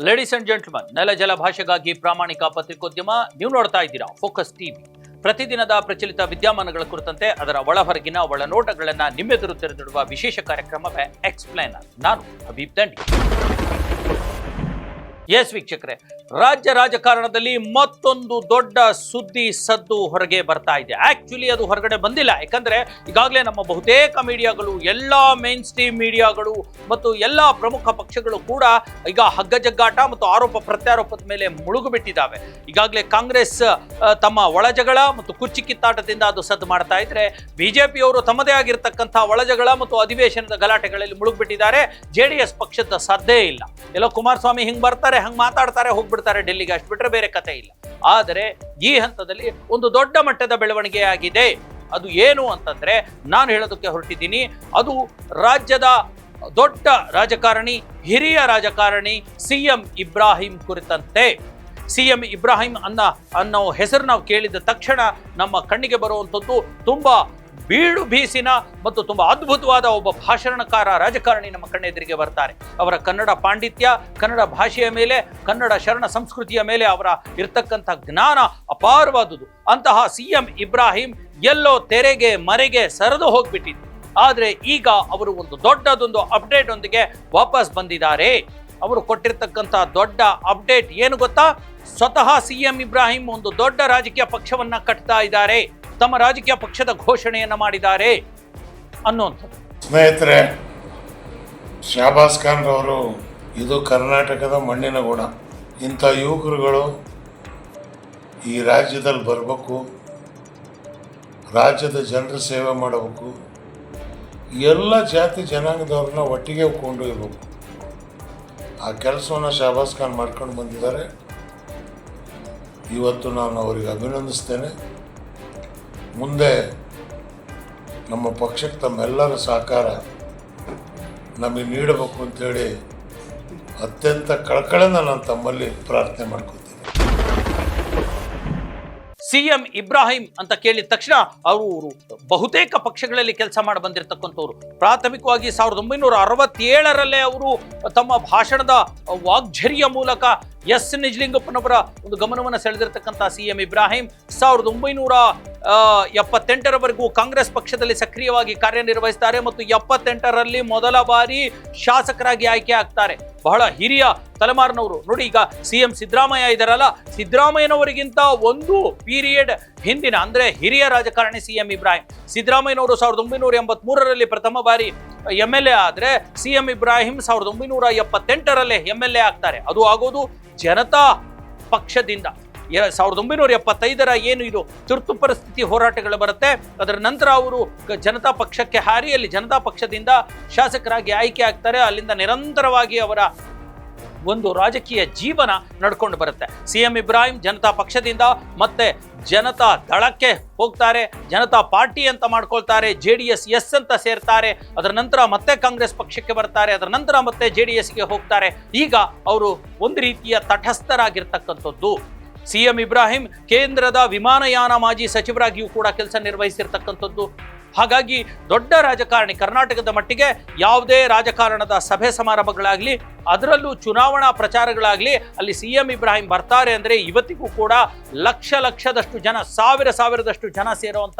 Ladies and gentleman, ನೆಲ ಜಲ ಭಾಷೆಗಾಗಿ ಪ್ರಾಮಾಣಿಕ ಪತ್ರಿಕೋದ್ಯಮ. ನೀವು ನೋಡ್ತಾ ಇದ್ದೀರಾ ಫೋಕಸ್ ಟಿವಿ. ಪ್ರತಿದಿನದ ಪ್ರಚಲಿತ ವಿದ್ಯಮಾನಗಳ ಕುರಿತಂತೆ ಅದರ ಒಳಹೊರಗಿನ ಒಳನೋಟಗಳನ್ನ ನಿಮ್ಮೆದುರು ತೆರೆದಿಡುವ ವಿಶೇಷ ಕಾರ್ಯಕ್ರಮವೇ ಎಕ್ಸ್ಪ್ಲೈನರ್. ನಾನು ಹಬೀಬ್ ದಂಡಿ. ಎಸ್ ವೀಕ್ಷಕರೇ, ರಾಜ್ಯ ರಾಜಕಾರಣದಲ್ಲಿ ಮತ್ತೊಂದು ದೊಡ್ಡ ಸುದ್ದಿ ಸದ್ದು ಹೊರಗೆ ಬರ್ತಾ ಇದೆ. ಆಕ್ಚುಲಿ ಅದು ಹೊರಗಡೆ ಬಂದಿಲ್ಲ, ಯಾಕಂದ್ರೆ ಈಗಾಗಲೇ ನಮ್ಮ ಬಹುತೇಕ ಮೀಡಿಯಾಗಳು, ಎಲ್ಲ ಮೇನ್ ಸ್ಟ್ರೀಮ್ ಮೀಡಿಯಾಗಳು ಮತ್ತು ಎಲ್ಲ ಪ್ರಮುಖ ಪಕ್ಷಗಳು ಕೂಡ ಈಗ ಹಗ್ಗಜಗ್ಗಾಟ ಮತ್ತು ಆರೋಪ ಪ್ರತ್ಯಾರೋಪದ ಮೇಲೆ ಮುಳುಗುಬಿಟ್ಟಿದ್ದಾವೆ. ಈಗಾಗಲೇ ಕಾಂಗ್ರೆಸ್ ತಮ್ಮ ಒಳಜಗಳ ಮತ್ತು ಕುರ್ಚಿ ಕಿತ್ತಾಟದಿಂದ ಅದು ಸದ್ದು ಮಾಡ್ತಾ ಇದ್ರೆ, ಬಿಜೆಪಿಯವರು ತಮ್ಮದೇ ಆಗಿರ್ತಕ್ಕಂಥ ಒಳಜಗಳ ಮತ್ತು ಅಧಿವೇಶನದ ಗಲಾಟೆಗಳಲ್ಲಿ ಮುಳುಗುಬಿಟ್ಟಿದ್ದಾರೆ. JDS ಪಕ್ಷದ ಸದ್ದೇ ಇಲ್ಲ. ಎಲ್ಲೋ ಕುಮಾರಸ್ವಾಮಿ ಹಿಂಗ್ ಬರ್ತಾರೆ, ಹಂಗ್ ಮಾತಾಡ್ತಾರೆ, ಹೋಗ್ಬಿಡ್ತಾರೆ ಡೆಲ್ಲಿಗೆ, ಅಷ್ಟು ಬಿಟ್ರೆ ಬೇರೆ ಕತೆ ಇಲ್ಲ. ಆದರೆ ಈ ಹಂತದಲ್ಲಿ ಒಂದು ದೊಡ್ಡ ಮಟ್ಟದ ಬೆಳವಣಿಗೆ ಆಗಿದೆ. ಅದು ಏನು ಅಂತಂದ್ರೆ, ನಾನು ಹೇಳೋದಕ್ಕೆ ಹೊರಟಿದ್ದೀನಿ, ಅದು ರಾಜ್ಯದ ದೊಡ್ಡ ರಾಜಕಾರಣಿ, ಹಿರಿಯ ರಾಜಕಾರಣಿ CM ಇಬ್ರಾಹಿಂ ಕುರಿತಂತೆ. CM ಇಬ್ರಾಹಿಂ ಅನ್ನೋ ಹೆಸರು ನಾವು ಕೇಳಿದ ತಕ್ಷಣ ನಮ್ಮ ಕಣ್ಣಿಗೆ ಬರುವಂಥದ್ದು ತುಂಬಾ ಬೀಡು ಬೀಸಿನ ಮತ್ತು ತುಂಬಾ ಅದ್ಭುತವಾದ ಒಬ್ಬ ಭಾಷಣಕಾರ ರಾಜಕಾರಣಿ ನಮ್ಮ ಕಣ್ಣೆದುರಿಗೆ ಬರ್ತಾರೆ. ಅವರ ಕನ್ನಡ ಪಾಂಡಿತ್ಯ, ಕನ್ನಡ ಭಾಷೆಯ ಮೇಲೆ, ಕನ್ನಡ ಶರಣ ಸಂಸ್ಕೃತಿಯ ಮೇಲೆ ಅವರ ಇರ್ತಕ್ಕಂಥ ಜ್ಞಾನ ಅಪಾರವಾದುದು. ಅಂತಹ CM ಇಬ್ರಾಹಿಂ ಎಲ್ಲೋ ತೆರೆಗೆ ಮರೆಗೆ ಸರಿದು ಹೋಗ್ಬಿಟ್ಟಿದ್ರು. ಆದ್ರೆ ಈಗ ಅವರು ಒಂದು ದೊಡ್ಡದೊಂದು ಅಪ್ಡೇಟ್ ಒಂದಿಗೆ ವಾಪಸ್ ಬಂದಿದ್ದಾರೆ. ಅವರು ಕೊಟ್ಟಿರ್ತಕ್ಕಂಥ ದೊಡ್ಡ ಅಪ್ಡೇಟ್ ಏನು ಗೊತ್ತಾ? ಸ್ವತಃ CM ಇಬ್ರಾಹಿಂ ಒಂದು ದೊಡ್ಡ ರಾಜಕೀಯ ಪಕ್ಷವನ್ನ ಕಟ್ತಾ ಇದ್ದಾರೆ, ತಮ್ಮ ರಾಜಕೀಯ ಪಕ್ಷದ ಘೋಷಣೆಯನ್ನ ಮಾಡಿದ್ದಾರೆ ಅನ್ನುವಂಥದ್ದು. ಸ್ನೇಹಿತರೆ, ಶಹಬಾಜ್ ಖಾನ್ ರವರು ಇದು ಕರ್ನಾಟಕದ ಮಣ್ಣಿನ ಗುಣ. ಇಂಥ ಯುವಕರುಗಳು ಈ ರಾಜ್ಯದಲ್ಲಿ ಬರಬೇಕು, ರಾಜ್ಯದ ಜನರ ಸೇವೆ ಮಾಡಬೇಕು, ಎಲ್ಲ ಜಾತಿ ಜನಾಂಗದವ್ರನ್ನ ಒಟ್ಟಿಗೆ ಕೊಂಡೊಯ್ಯಬೇಕು. ಆ ಕೆಲಸವನ್ನು ಶಹಬಾಜ್ ಖಾನ್ ಮಾಡ್ಕೊಂಡು ಬಂದಿದ್ದಾರೆ. ಇವತ್ತು ನಾನು ಅವರಿಗೆ ಅಭಿನಂದಿಸ್ತೇನೆ. ಮುಂದೆ ನಮ್ಮ ಪಕ್ಷಕ್ಕೆ ತಮ್ಮೆಲ್ಲರ ಸಹಕಾರ ನಮಗೆ ನೀಡಬೇಕು ಅಂತೇಳಿ ಅತ್ಯಂತ ಕಳಕಳಿಯಿಂದ ನಾನು ತಮ್ಮಲ್ಲಿ ಪ್ರಾರ್ಥನೆ ಮಾಡ್ಕೊತೀನಿ. CM ಇಬ್ರಾಹಿಂ ಅಂತ ಕೇಳಿದ ತಕ್ಷಣ ಅವರು ಬಹುತೇಕ ಪಕ್ಷಗಳಲ್ಲಿ ಕೆಲಸ ಮಾಡಿ ಬಂದಿರತಕ್ಕಂಥವ್ರು. ಪ್ರಾಥಮಿಕವಾಗಿ 1967ರಲ್ಲೇ ಅವರು ತಮ್ಮ ಭಾಷಣದ ವಾಗ್ಝರಿಯ ಮೂಲಕ ಎಸ್ ನಿಜಲಿಂಗಪ್ಪನವರ ಒಂದು ಗಮನವನ್ನು ಸೆಳೆದಿರ್ತಕ್ಕಂಥ CM ಇಬ್ರಾಹಿಂ 1978ರವರೆಗೂ ಕಾಂಗ್ರೆಸ್ ಪಕ್ಷದಲ್ಲಿ ಸಕ್ರಿಯವಾಗಿ ಕಾರ್ಯನಿರ್ವಹಿಸ್ತಾರೆ ಮತ್ತು 78ರಲ್ಲಿ ಮೊದಲ ಬಾರಿ ಶಾಸಕರಾಗಿ ಆಯ್ಕೆ ಆಗ್ತಾರೆ. ಬಹಳ ಹಿರಿಯ ತಲೆಮಾರಿನವರು. ನೋಡಿ, ಈಗ CM ಸಿದ್ದರಾಮಯ್ಯ ಇದ್ದಾರಲ್ಲ, ಸಿದ್ದರಾಮಯ್ಯನವರಿಗಿಂತ ಒಂದು ಪೀರಿಯಡ್ ಹಿಂದಿನ ಅಂದ್ರೆ ಹಿರಿಯ ರಾಜಕಾರಣಿ CM ಇಬ್ರಾಹಿಂ. ಸಿದ್ದರಾಮಯ್ಯನವರು 1983ರಲ್ಲಿ ಪ್ರಥಮ ಬಾರಿ MLA ಆದ್ರೆ CM ಇಬ್ರಾಹಿಂ 1978ರಲ್ಲೇ MLA ಆಗ್ತಾರೆ. ಅದು ಆಗೋದು ಜನತಾ ಪಕ್ಷದಿಂದ. 1975ರ ಏನು ಇದು ತುರ್ತು ಪರಿಸ್ಥಿತಿ ಹೋರಾಟಗಳು ಬರುತ್ತೆ, ಅದರ ನಂತರ ಅವರು ಜನತಾ ಪಕ್ಷಕ್ಕೆ ಹಾರಿ ಅಲ್ಲಿ ಜನತಾ ಪಕ್ಷದಿಂದ ಶಾಸಕರಾಗಿ ಆಯ್ಕೆ ಆಗ್ತಾರೆ. ಅಲ್ಲಿಂದ ನಿರಂತರವಾಗಿ ಅವರ ಒಂದು ರಾಜಕೀಯ ಜೀವನ ನಡ್ಕೊಂಡು ಬರುತ್ತೆ. CM ಇಬ್ರಾಹಿಂ ಜನತಾ ಪಕ್ಷದಿಂದ ಮತ್ತೆ ಜನತಾ ದಳಕ್ಕೆ ಹೋಗ್ತಾರೆ, ಜನತಾ ಪಾರ್ಟಿ ಅಂತ ಮಾಡ್ಕೊಳ್ತಾರೆ, JDS ಎಸ್ ಅಂತ ಸೇರ್ತಾರೆ, ಅದರ ನಂತರ ಮತ್ತೆ ಕಾಂಗ್ರೆಸ್ ಪಕ್ಷಕ್ಕೆ ಬರ್ತಾರೆ, ಅದರ ನಂತರ ಮತ್ತೆ JDSಗೆ ಹೋಗ್ತಾರೆ. ಈಗ ಅವರು ಒಂದು ರೀತಿಯ ತಟಸ್ಥರಾಗಿರ್ತಕ್ಕಂಥದ್ದು. CM ಇಬ್ರಾಹಿಂ ಕೇಂದ್ರದ ವಿಮಾನಯಾನ ಮಾಜಿ ಸಚಿವರಾಗಿಯೂ ಕೂಡ ಕೆಲಸ ನಿರ್ವಹಿಸಿರ್ತಕ್ಕಂಥದ್ದು. ಹಾಗಾಗಿ ದೊಡ್ಡ ರಾಜಕಾರಣಿ. ಕರ್ನಾಟಕದ ಮಟ್ಟಿಗೆ ಯಾವುದೇ ರಾಜಕಾರಣದ ಸಭೆ ಸಮಾರಂಭಗಳಾಗ್ಲಿ, ಅದರಲ್ಲೂ ಚುನಾವಣಾ ಪ್ರಚಾರಗಳಾಗ್ಲಿ, ಅಲ್ಲಿ CM ಇಬ್ರಾಹಿಂ ಬರ್ತಾರೆ ಅಂದ್ರೆ ಇವತ್ತಿಗೂ ಕೂಡ ಲಕ್ಷದಷ್ಟು ಜನ, ಸಾವಿರದಷ್ಟು ಜನ ಸೇರುವಂತ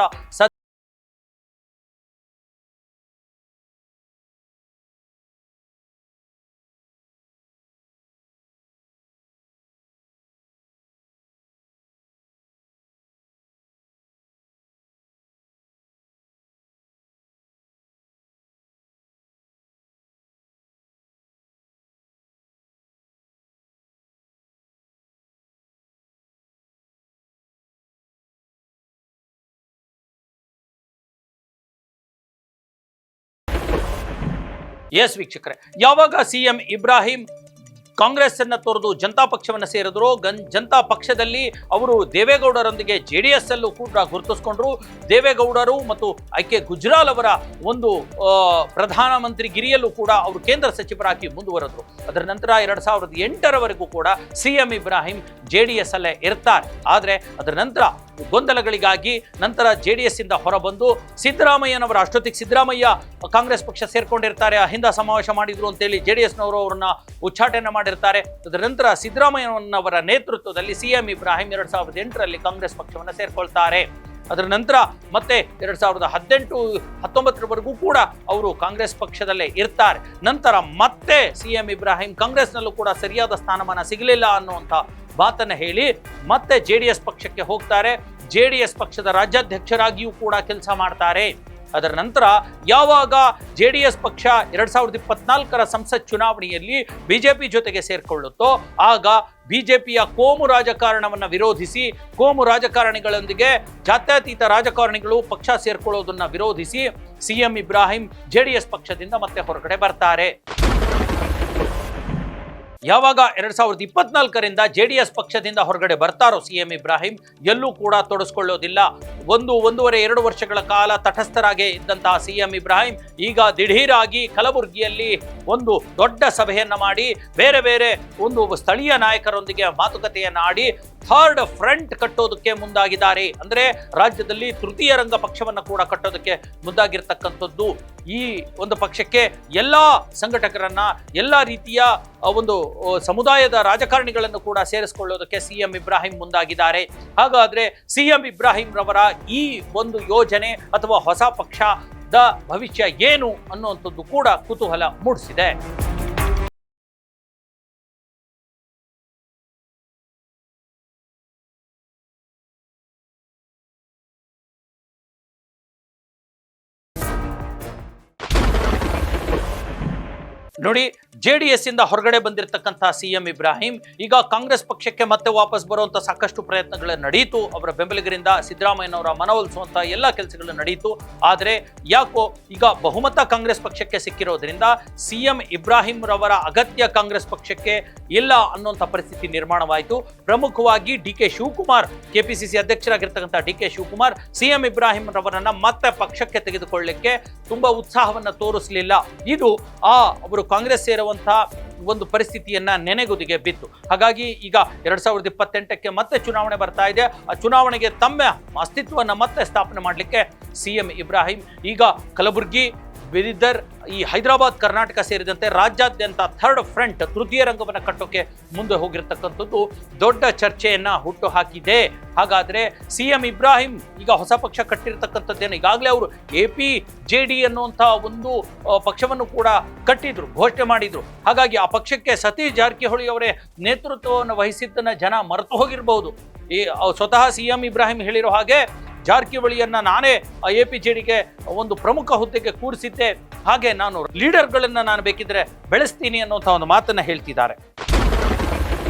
ಎಸ್ ವೀಕ್ಷಕರೇ, ಯಾವಾಗ CM ಇಬ್ರಾಹಿಂ ಕಾಂಗ್ರೆಸ್ ಅನ್ನ ತೊರೆದು ಜನತಾ ಪಕ್ಷವನ್ನು ಸೇರಿದ್ರು, ಜನತಾ ಪಕ್ಷದಲ್ಲಿ ಅವರು ದೇವೇಗೌಡರೊಂದಿಗೆ JDS ಅಲ್ಲೂ ಕೂಡ ಗುರುತಿಸ್ಕೊಂಡ್ರು. ದೇವೇಗೌಡರು ಮತ್ತು IK ಗುಜ್ರಾಲ್ ಅವರ ಒಂದು ಪ್ರಧಾನಮಂತ್ರಿ ಗಿರಿಯಲ್ಲೂ ಕೂಡ ಅವರು ಕೇಂದ್ರ ಸಚಿವರಾಗಿ ಮುಂದುವರೆದ್ರು. ಅದರ ನಂತರ 2008ರವರೆಗೂ ಕೂಡ CM ಇಬ್ರಾಹಿಂ JDS ಅಲ್ಲೇ ಇರ್ತಾರೆ. ಆದರೆ ಅದರ ನಂತರ ಗೊಂದಲಗಳಿಗಾಗಿ ನಂತರ JDS ಇಂದ ಹೊರಬಂದು ಸಿದ್ದರಾಮಯ್ಯನವರ, ಅಷ್ಟೊತ್ತಿಗೆ ಸಿದ್ದರಾಮಯ್ಯ ಕಾಂಗ್ರೆಸ್ ಪಕ್ಷ ಸೇರ್ಕೊಂಡಿರ್ತಾರೆ, ಅಹಿಂದ ಸಮಾವೇಶ ಮಾಡಿದ್ರು ಅಂತೇಳಿ JDSನವರು ಅವರನ್ನ ಉಚ್ಚಾಟನೆ ಮಾಡಿ ಮಾಡಿರ್ತಾರೆ. ಅದರ ನಂತರ ಸಿದ್ದರಾಮಯ್ಯನವರ ನೇತೃತ್ವದಲ್ಲಿ ಸಿಎಂ ಇಬ್ರಾಹಿಂ 2008ರಲ್ಲಿ ಕಾಂಗ್ರೆಸ್ ಪಕ್ಷವನ್ನು ಸೇರ್ಕೊಳ್ತಾರೆ. ಅದರ ನಂತರ ಮತ್ತೆ 2018-19 ಕೂಡ ಅವರು ಕಾಂಗ್ರೆಸ್ ಪಕ್ಷದಲ್ಲೇ ಇರ್ತಾರೆ. ನಂತರ ಮತ್ತೆ ಸಿಎಂ ಇಬ್ರಾಹಿಂ ಕಾಂಗ್ರೆಸ್ನಲ್ಲೂ ಕೂಡ ಸರಿಯಾದ ಸ್ಥಾನಮಾನ ಸಿಗಲಿಲ್ಲ ಅನ್ನುವಂಥ ಮಾತನ್ನ ಹೇಳಿ ಮತ್ತೆ JDS ಪಕ್ಷಕ್ಕೆ ಹೋಗ್ತಾರೆ. JDS ಪಕ್ಷದ ರಾಜ್ಯಾಧ್ಯಕ್ಷರಾಗಿಯೂ ಕೂಡ ಕೆಲಸ ಮಾಡ್ತಾರೆ. ಅದರ ನಂತರ ಯಾವಾಗ JDS ಪಕ್ಷ 2024ರ ಸಂಸತ್ ಚುನಾವಣೆಯಲ್ಲಿ ಬಿಜೆಪಿ ಜೊತೆಗೆ ಸೇರ್ಕೊಳ್ಳುತ್ತೋ ಆಗ ಬಿಜೆಪಿಯ ಕೋಮು ರಾಜಕಾರಣವನ್ನು ವಿರೋಧಿಸಿ, ಕೋಮು ರಾಜಕಾರಣಿಗಳೊಂದಿಗೆ ಜಾತ್ಯತೀತ ರಾಜಕಾರಣಿಗಳು ಪಕ್ಷ ಸೇರ್ಕೊಳ್ಳೋದನ್ನ ವಿರೋಧಿಸಿ ಸಿಎಂ ಇಬ್ರಾಹಿಂ JDS ಪಕ್ಷದಿಂದ ಮತ್ತೆ ಹೊರಗಡೆ ಬರ್ತಾರೆ. ಯಾವಾಗ 2024ರಿಂದ JDS ಪಕ್ಷದಿಂದ ಹೊರಗಡೆ ಬರ್ತಾರೋ ಸಿಎಂ ಇಬ್ರಾಹಿಂ ಎಲ್ಲೂ ಕೂಡ ತೊಡಸ್ಕೊಳ್ಳೋದಿಲ್ಲ. 1.5-2 ವರ್ಷಗಳ ಕಾಲ ತಟಸ್ಥರಾಗಿ ಇದ್ದಂತಹ ಸಿಎಂ ಇಬ್ರಾಹಿಂ ಈಗ ದಿಢೀರಾಗಿ ಕಲಬುರಗಿಯಲ್ಲಿ ಒಂದು ದೊಡ್ಡ ಸಭೆಯನ್ನ ಮಾಡಿ ಬೇರೆ ಬೇರೆ ಒಂದು ಸ್ಥಳೀಯ ನಾಯಕರೊಂದಿಗೆ ಮಾತುಕತೆಯನ್ನ ಆಡಿ ಥರ್ಡ್ ಫ್ರಂಟ್ ಕಟ್ಟೋದಕ್ಕೆ ಮುಂದಾಗಿದ್ದಾರೆ. ಅಂದ್ರೆ ರಾಜ್ಯದಲ್ಲಿ ತೃತೀಯ ರಂಗ ಪಕ್ಷವನ್ನು ಕೂಡ ಕಟ್ಟೋದಕ್ಕೆ ಮುಂದಾಗಿರ್ತಕ್ಕಂಥದ್ದು. ಈ ಒಂದು ಪಕ್ಷಕ್ಕೆ ಎಲ್ಲಾ ಸಂಘಟಕರನ್ನ, ಎಲ್ಲಾ ರೀತಿಯ ಒಂದು ಸಮುದಾಯದ ರಾಜಕಾರಣಿಗಳನ್ನು ಕೂಡ ಸೇರಿಸಿಕೊಳ್ಳೋದಕ್ಕೆ ಸಿಎಂ ಇಬ್ರಾಹಿಂ ಮುಂದಾಗಿದ್ದಾರೆ. ಹಾಗಾದ್ರೆ ಸಿಎಂ ಇಬ್ರಾಹಿಂ ರವರ ಈ ಒಂದು ಯೋಜನೆ ಅಥವಾ ಹೊಸ ಪಕ್ಷದ ಭವಿಷ್ಯ ಏನು ಅನ್ನುವಂಥದ್ದು ಕೂಡ ಕುತೂಹಲ ಮೂಡಿಸಿದೆ. ನೋಡಿ, JDS ಇಂದ ಹೊರಗಡೆ ಬಂದಿರತಕ್ಕಂತಹ ಸಿಎಂ ಇಬ್ರಾಹಿಂ ಈಗ ಕಾಂಗ್ರೆಸ್ ಪಕ್ಷಕ್ಕೆ ಮತ್ತೆ ವಾಪಸ್ ಬರುವಂತ ಸಾಕಷ್ಟು ಪ್ರಯತ್ನಗಳು ನಡೆಯಿತು. ಅವರ ಬೆಂಬಲಿಗರಿಂದ ಸಿದ್ದರಾಮಯ್ಯನವರ ಮನವೊಲಿಸುವಂತ ಎಲ್ಲ ಕೆಲಸಗಳು ನಡೆಯಿತು. ಆದರೆ ಯಾಕೋ ಈಗ ಬಹುಮತ ಕಾಂಗ್ರೆಸ್ ಪಕ್ಷಕ್ಕೆ ಸಿಕ್ಕಿರೋದ್ರಿಂದ ಸಿಎಂ ಇಬ್ರಾಹಿಂ ರವರ ಅಗತ್ಯ ಕಾಂಗ್ರೆಸ್ ಪಕ್ಷಕ್ಕೆ ಇಲ್ಲ ಅನ್ನುವಂಥ ಪರಿಸ್ಥಿತಿ ನಿರ್ಮಾಣವಾಯಿತು. ಪ್ರಮುಖವಾಗಿ DK ಶಿವಕುಮಾರ್, KPCC ಅಧ್ಯಕ್ಷರಾಗಿರ್ತಕ್ಕಂಥ DK ಶಿವಕುಮಾರ್ ಸಿಎಂ ಇಬ್ರಾಹಿಂ ರವರನ್ನ ಮತ್ತೆ ಪಕ್ಷಕ್ಕೆ ತೆಗೆದುಕೊಳ್ಳಲಿಕ್ಕೆ ತುಂಬಾ ಉತ್ಸಾಹವನ್ನ ತೋರಿಸಲಿಲ್ಲ. ಇದು ಅವರು ಕಾಂಗ್ರೆಸ್ ಸೇರುವಂತಹ ಒಂದು ಪರಿಸ್ಥಿತಿಯನ್ನ ನೆನೆಗುದಿಗೆ ಬಿತ್ತು. ಹಾಗಾಗಿ ಈಗ 2028ಕ್ಕೆ ಮತ್ತೆ ಚುನಾವಣೆ ಬರ್ತಾ ಇದೆ. ಆ ಚುನಾವಣೆಗೆ ತಮ್ಮ ಅಸ್ತಿತ್ವವನ್ನು ಮತ್ತೆ ಸ್ಥಾಪನೆ ಮಾಡಲಿಕ್ಕೆ ಸಿಎಂ ಇಬ್ರಾಹಿಂ ಈಗ ಕಲಬುರಗಿ, ಬೀದರ್, ಈ ಹೈದರಾಬಾದ್, ಕರ್ನಾಟಕ ಸೇರಿದಂತೆ ರಾಜ್ಯಾದ್ಯಂತ ಥರ್ಡ್ ಫ್ರಂಟ್ ತೃತೀಯ ರಂಗವನ್ನು ಕಟ್ಟೋಕೆ ಮುಂದೆ ಹೋಗಿರ್ತಕ್ಕಂಥದ್ದು ದೊಡ್ಡ ಚರ್ಚೆಯನ್ನ ಹುಟ್ಟು ಹಾಕಿದೆ. ಹಾಗಾದ್ರೆ ಸಿಎಂ ಇಬ್ರಾಹಿಂ ಈಗ ಹೊಸ ಪಕ್ಷ ಕಟ್ಟಿರ್ತಕ್ಕಂಥದ್ದೇನು, ಈಗಾಗಲೇ ಅವರು APJD ಅನ್ನುವಂಥ ಒಂದು ಪಕ್ಷವನ್ನು ಕೂಡ ಕಟ್ಟಿದ್ರು, ಘೋಷಣೆ ಮಾಡಿದ್ರು. ಹಾಗಾಗಿ ಆ ಪಕ್ಷಕ್ಕೆ ಸತೀಶ್ ಜಾರಕಿಹೊಳಿ ಅವರೇ ನೇತೃತ್ವವನ್ನು ವಹಿಸಿದ್ದನ್ನ ಜನ ಮರೆತು ಹೋಗಿರಬಹುದು. ಸ್ವತಃ ಸಿಎಂ ಇಬ್ರಾಹಿಂ ಹೇಳಿರೋ ಹಾಗೆ ಜಾರಕಿಹೊಳಿಯನ್ನ ನಾನೇ APJDಗೆ ಒಂದು ಪ್ರಮುಖ ಹುದ್ದೆಗೆ ಕೂರಿಸಿದ್ದೆ, ಹಾಗೆ ನಾನು ಲೀಡರ್ಗಳನ್ನ ನಾನು ಬೇಕಿದ್ರೆ ಬೆಳೆಸ್ತೀನಿ ಅನ್ನುವಂಥ ಒಂದು ಮಾತನ್ನ ಹೇಳ್ತಿದ್ದಾರೆ.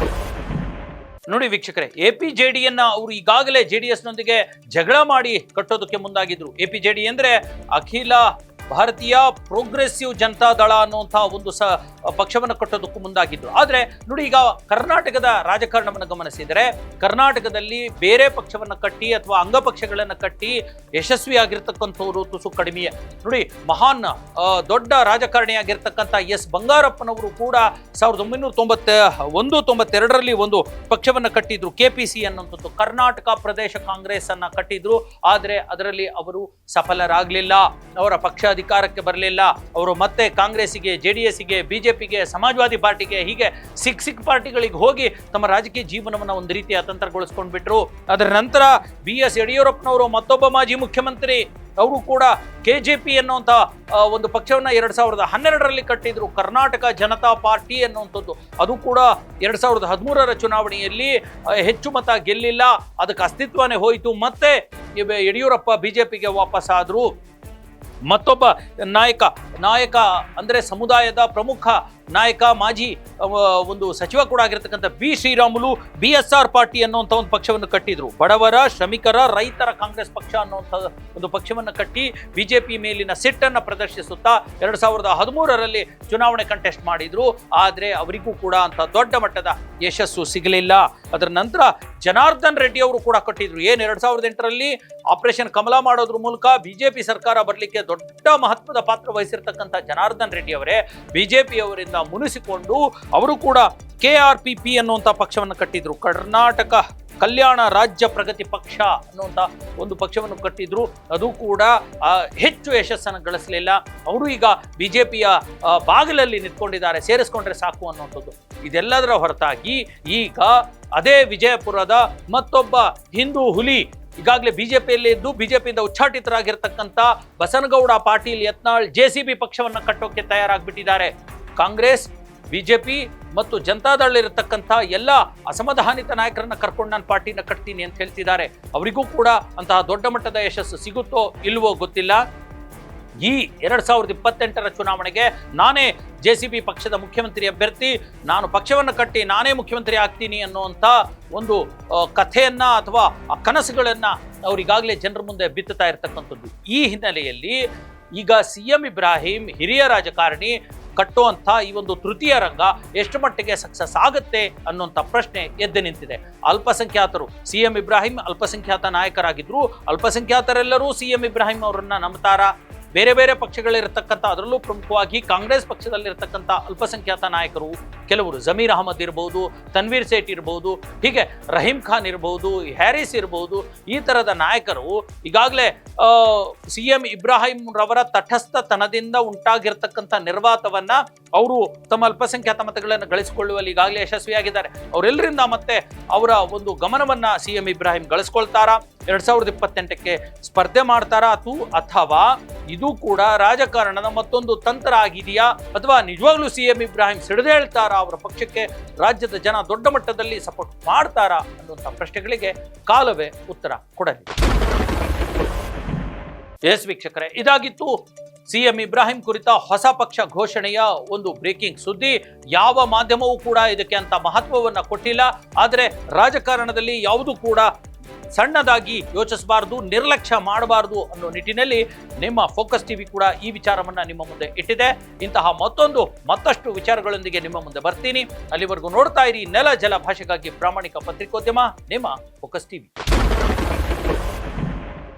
ನೋಡಿ ವೀಕ್ಷಕರೇ, APJDಯನ್ನ ಅವರು ಈಗಾಗಲೇ JDSನೊಂದಿಗೆ ಜಗಳ ಮಾಡಿ ಕಟ್ಟೋದಕ್ಕೆ ಮುಂದಾಗಿದ್ರು. APJD ಅಂದ್ರೆ ಅಖಿಲ ಭಾರತೀಯ ಪ್ರೋಗ್ರೆಸಿವ್ ಜನತಾ ದಳ ಅನ್ನುವಂತಹ ಒಂದು ಪಕ್ಷವನ್ನು ಕಟ್ಟೋದಕ್ಕೂ ಮುಂದಾಗಿದ್ರು. ಆದ್ರೆ ನೋಡಿ, ಈಗ ಕರ್ನಾಟಕದ ರಾಜಕಾರಣವನ್ನು ಗಮನಿಸಿದರೆ ಕರ್ನಾಟಕದಲ್ಲಿ ಬೇರೆ ಪಕ್ಷವನ್ನು ಕಟ್ಟಿ ಅಥವಾ ಅಂಗಪಕ್ಷಗಳನ್ನು ಕಟ್ಟಿ ಯಶಸ್ವಿಯಾಗಿರ್ತಕ್ಕಂಥವ್ರು ತುಸು ಕಡಿಮೆಯೇ. ನೋಡಿ, ಮಹಾನ್ ದೊಡ್ಡ ರಾಜಕಾರಣಿಯಾಗಿರ್ತಕ್ಕಂಥ S ಬಂಗಾರಪ್ಪನವರು ಕೂಡ 1991-92ರಲ್ಲಿ ಒಂದು ಪಕ್ಷವನ್ನು ಕಟ್ಟಿದ್ರು, KPC ಅನ್ನುವಂಥದ್ದು, ಕರ್ನಾಟಕ ಪ್ರದೇಶ ಕಾಂಗ್ರೆಸ್ ಅನ್ನ ಕಟ್ಟಿದ್ರು. ಆದ್ರೆ ಅದರಲ್ಲಿ ಅವರು ಸಫಲರಾಗಲಿಲ್ಲ, ಅವರ ಪಕ್ಷ ಅಧಿಕಾರಕ್ಕೆ ಬರಲಿಲ್ಲ. ಅವರು ಮತ್ತೆ ಕಾಂಗ್ರೆಸ್ಸಿಗೆ, JDSಗೆ, ಬಿಜೆಪಿಗೆ, ಸಮಾಜವಾದಿ ಪಾರ್ಟಿಗೆ, ಹೀಗೆ ಸಿಕ್ ಪಾರ್ಟಿಗಳಿಗೆ ಹೋಗಿ ತಮ್ಮ ರಾಜಕೀಯ ಜೀವನವನ್ನು ಒಂದು ರೀತಿಯ ಅತಂತ್ರಗೊಳಿಸ್ಕೊಂಡು ಬಿಟ್ರು. ಅದರ ನಂತರ BS ಯಡಿಯೂರಪ್ಪನವರು, ಮತ್ತೊಬ್ಬ ಮಾಜಿ ಮುಖ್ಯಮಂತ್ರಿ, ಅವರು ಕೂಡ KJP ಅನ್ನುವಂಥ ಒಂದು ಪಕ್ಷವನ್ನ 2012ರಲ್ಲಿ ಕಟ್ಟಿದ್ರು, ಕರ್ನಾಟಕ ಜನತಾ ಪಾರ್ಟಿ ಅನ್ನುವಂಥದ್ದು. ಅದು ಕೂಡ 2013ರ ಚುನಾವಣೆಯಲ್ಲಿ ಹೆಚ್ಚು ಮತ ಗೆಲ್ಲಿಲ್ಲ, ಅದಕ್ಕೆ ಅಸ್ತಿತ್ವನೇ ಹೋಯಿತು. ಮತ್ತೆ ಯಡಿಯೂರಪ್ಪ BJPಗೆ ವಾಪಸ್ ಆದ್ರು. ಮತ್ತೊಬ್ಬ ನಾಯಕ ಅಂದ್ರೆ ಸಮುದಾಯದ ಪ್ರಮುಖ ನಾಯಕ, ಮಾಜಿ ಒಂದು ಸಚಿವ ಕೂಡ ಆಗಿರ್ತಕ್ಕಂಥ B ಶ್ರೀರಾಮುಲು BSR ಪಾರ್ಟಿ ಅನ್ನುವಂಥ ಒಂದು ಪಕ್ಷವನ್ನು ಕಟ್ಟಿದ್ರು. ಬಡವರ, ಶ್ರಮಿಕರ, ರೈತರ ಕಾಂಗ್ರೆಸ್ ಪಕ್ಷ ಅನ್ನುವಂಥ ಒಂದು ಪಕ್ಷವನ್ನು ಕಟ್ಟಿ ಬಿಜೆಪಿ ಮೇಲಿನ ಸಿಟ್ಟನ್ನು ಪ್ರದರ್ಶಿಸುತ್ತಾ 2013ರಲ್ಲಿ ಚುನಾವಣೆ ಕಂಟೆಸ್ಟ್ ಮಾಡಿದ್ರು. ಆದರೆ ಅವರಿಗೂ ಕೂಡ ಅಂತ ದೊಡ್ಡ ಮಟ್ಟದ ಯಶಸ್ಸು ಸಿಗಲಿಲ್ಲ. ಅದರ ನಂತರ ಜನಾರ್ದನ್ ರೆಡ್ಡಿ ಅವರು ಕೂಡ ಕಟ್ಟಿದ್ರು. 2008ರಲ್ಲಿ ಆಪರೇಷನ್ ಕಮಲ ಮಾಡೋದ್ರ ಮೂಲಕ ಬಿಜೆಪಿ ಸರ್ಕಾರ ಬರಲಿಕ್ಕೆ ದೊಡ್ಡ ಮಹತ್ವದ ಪಾತ್ರ ವಹಿಸಿರ್ತಕ್ಕಂಥ ಜನಾರ್ದನ್ ರೆಡ್ಡಿ ಅವರೇ ಬಿಜೆಪಿ ಅವರಿಂದ ಮುನಿಸಿಕೊಂಡು ಅವರು ಕೂಡ KRPP ಅನ್ನುವಂಥ ಪಕ್ಷವನ್ನು ಕಟ್ಟಿದ್ರು, ಕರ್ನಾಟಕ ಕಲ್ಯಾಣ ರಾಜ್ಯ ಪ್ರಗತಿ ಪಕ್ಷ ಅನ್ನುವಂಥ ಒಂದು ಪಕ್ಷವನ್ನು ಕಟ್ಟಿದ್ರು. ಅದು ಕೂಡ ಹೆಚ್ಚು ಯಶಸ್ಸನ್ನು ಗಳಿಸಲಿಲ್ಲ. ಅವರು ಈಗ ಬಿಜೆಪಿಯ ಬಾಗಿಲಲ್ಲಿ ನಿಂತ್ಕೊಂಡಿದ್ದಾರೆ, ಸೇರಿಸ್ಕೊಂಡ್ರೆ ಸಾಕು ಅನ್ನುವಂಥದ್ದು. ಇದೆಲ್ಲದರ ಹೊರತಾಗಿ ಈಗ ಅದೇ ವಿಜಯಪುರದ ಮತ್ತೊಬ್ಬ ಹಿಂದೂ ಹುಲಿ ಈಗಾಗಲೇ ಬಿಜೆಪಿಯಲ್ಲಿ ಇದ್ದು ಬಿಜೆಪಿಯಿಂದ ಉಚ್ಚಾಟಿತರಾಗಿರ್ತಕ್ಕಂಥ ಬಸನಗೌಡ ಪಾಟೀಲ್ ಯತ್ನಾಳ್ JCB ಪಕ್ಷವನ್ನು ಕಟ್ಟೋಕೆ ತಯಾರಾಗ್ಬಿಟ್ಟಿದ್ದಾರೆ. ಕಾಂಗ್ರೆಸ್, ಬಿಜೆಪಿ ಮತ್ತು ಜನತಾದಳ ಇರತಕ್ಕಂಥ ಎಲ್ಲ ಅಸಮಾಧಾನಿತ ನಾಯಕರನ್ನ ಕರ್ಕೊಂಡು ನಾನು ಪಾರ್ಟಿನ ಕಟ್ತೀನಿ ಅಂತ ಹೇಳ್ತಿದ್ದಾರೆ. ಅವರಿಗೂ ಕೂಡ ಅಂತಹ ದೊಡ್ಡ ಮಟ್ಟದ ಯಶಸ್ಸು ಸಿಗುತ್ತೋ ಇಲ್ವೋ ಗೊತ್ತಿಲ್ಲ. ಈ 2028ರ ಚುನಾವಣೆಗೆ ನಾನೇ JCB ಪಕ್ಷದ ಮುಖ್ಯಮಂತ್ರಿ ಅಭ್ಯರ್ಥಿ, ನಾನು ಪಕ್ಷವನ್ನು ಕಟ್ಟಿ ನಾನೇ ಮುಖ್ಯಮಂತ್ರಿ ಆಗ್ತೀನಿ ಅನ್ನುವಂಥ ಒಂದು ಕಥೆಯನ್ನ ಅಥವಾ ಆ ಕನಸುಗಳನ್ನ ಅವರಿಗಾಗಲೇ ಜನರ ಮುಂದೆ ಬಿತ್ತುತ್ತಾ ಇರತಕ್ಕಂಥದ್ದು. ಈ ಹಿನ್ನೆಲೆಯಲ್ಲಿ ಈಗ CM ಇಬ್ರಾಹಿಂ ಹಿರಿಯ ರಾಜಕಾರಣಿ ಕಟ್ಟುವಂಥ ಈ ಒಂದು ತೃತೀಯ ರಂಗ ಎಷ್ಟು ಮಟ್ಟಿಗೆ ಸಕ್ಸಸ್ ಆಗುತ್ತೆ ಅನ್ನುವಂಥ ಪ್ರಶ್ನೆ ಎದ್ದು ನಿಂತಿದೆ. ಅಲ್ಪಸಂಖ್ಯಾತರು, CM ಇಬ್ರಾಹಿಂ ಅಲ್ಪಸಂಖ್ಯಾತ ನಾಯಕರಾಗಿದ್ರು, ಅಲ್ಪಸಂಖ್ಯಾತರೆಲ್ಲರೂ CM ಇಬ್ರಾಹಿಂ ಅವರನ್ನ ನಂಬ್ತಾರ. ಬೇರೆ ಬೇರೆ ಪಕ್ಷಗಳಿರತಕ್ಕಂಥ, ಅದರಲ್ಲೂ ಪ್ರಮುಖವಾಗಿ ಕಾಂಗ್ರೆಸ್ ಪಕ್ಷದಲ್ಲಿರ್ತಕ್ಕಂಥ ಅಲ್ಪಸಂಖ್ಯಾತ ನಾಯಕರು ಕೆಲವರು, ಜಮೀರ್ ಅಹಮದ್ ಇರ್ಬೋದು, ತನ್ವೀರ್ ಸೇಠ್ ಇರ್ಬೋದು, ಹೀಗೆ ರಹೀಂ ಖಾನ್ ಇರ್ಬೋದು, ಹ್ಯಾರಿಸ್ ಇರ್ಬೋದು, ಈ ಥರದ ನಾಯಕರು ಈಗಾಗಲೇ CM ಇಬ್ರಾಹಿಂ ರವರ ತಟಸ್ಥತನದಿಂದ ಉಂಟಾಗಿರ್ತಕ್ಕಂಥ ನಿರ್ವಾತವನ್ನ ಅವರು ತಮ್ಮ ಅಲ್ಪಸಂಖ್ಯಾತ ಮತಗಳನ್ನು ಗಳಿಸಿಕೊಳ್ಳುವಲ್ಲಿ ಈಗಾಗಲೇ ಯಶಸ್ವಿಯಾಗಿದ್ದಾರೆ. ಅವರೆಲ್ಲರಿಂದ ಮತ್ತೆ ಅವರ ಒಂದು ಗಮನವನ್ನ CM ಇಬ್ರಾಹಿಂ ಗಳಿಸ್ಕೊಳ್ತಾರ, 2028ಕ್ಕೆ ಸ್ಪರ್ಧೆ ಮಾಡ್ತಾರ ಅಥವಾ ಇದು ಕೂಡ ರಾಜಕಾರಣದ ಮತ್ತೊಂದು ತಂತ್ರ ಆಗಿದೆಯಾ, ಅಥವಾ ನಿಜವಾಗ್ಲೂ CM ಇಬ್ರಾಹಿಂ ಸಿಡಿದೇಳ್ತಾರ, ಅವರ ಪಕ್ಷಕ್ಕೆ ರಾಜ್ಯದ ಜನ ದೊಡ್ಡ ಮಟ್ಟದಲ್ಲಿ ಸಪೋರ್ಟ್ ಮಾಡ್ತಾರಾ ಅನ್ನುವಂಥ ಪ್ರಶ್ನೆಗಳಿಗೆ ಕಾಲವೇ ಉತ್ತರ ಕೊಡಲಿ. ಎಸ್ ವೀಕ್ಷಕರೇ, ಇದಾಗಿತ್ತು CM ಇಬ್ರಾಹಿಂ ಕುರಿತ ಹೊಸ ಪಕ್ಷ ಘೋಷಣೆಯ ಒಂದು ಬ್ರೇಕಿಂಗ್ ಸುದ್ದಿ. ಯಾವ ಮಾಧ್ಯಮವೂ ಕೂಡ ಇದಕ್ಕೆ ಅಂತ ಮಹತ್ವವನ್ನ ಕೊಟ್ಟಿಲ್ಲ. ಆದರೆ ರಾಜಕಾರಣದಲ್ಲಿ ಯಾವುದು ಕೂಡ ಸಣ್ಣದಾಗಿ ಯೋಚಿಸಬಾರದು, ನಿರ್ಲಕ್ಷ್ಯ ಮಾಡಬಾರದು ಅನ್ನೋ ನಿಟ್ಟಿನಲ್ಲಿ ನಿಮ್ಮ ಫೋಕಸ್ ಟಿವಿ ಕೂಡ ಈ ವಿಚಾರವನ್ನ ನಿಮ್ಮ ಮುಂದೆ ಇಟ್ಟಿದೆ. ಇಂತಹ ಮತ್ತಷ್ಟು ವಿಚಾರಗಳೊಂದಿಗೆ ನಿಮ್ಮ ಮುಂದೆ ಬರ್ತೀನಿ. ಅಲ್ಲಿವರೆಗೂ ನೋಡ್ತಾ ಇರಿ ನೆಲ ಜಲ ಭಾಷೆಗಾಗಿ ಪ್ರಾಮಾಣಿಕ ಪತ್ರಿಕೋದ್ಯಮ, ನಿಮ್ಮ ಫೋಕಸ್ ಟಿವಿ.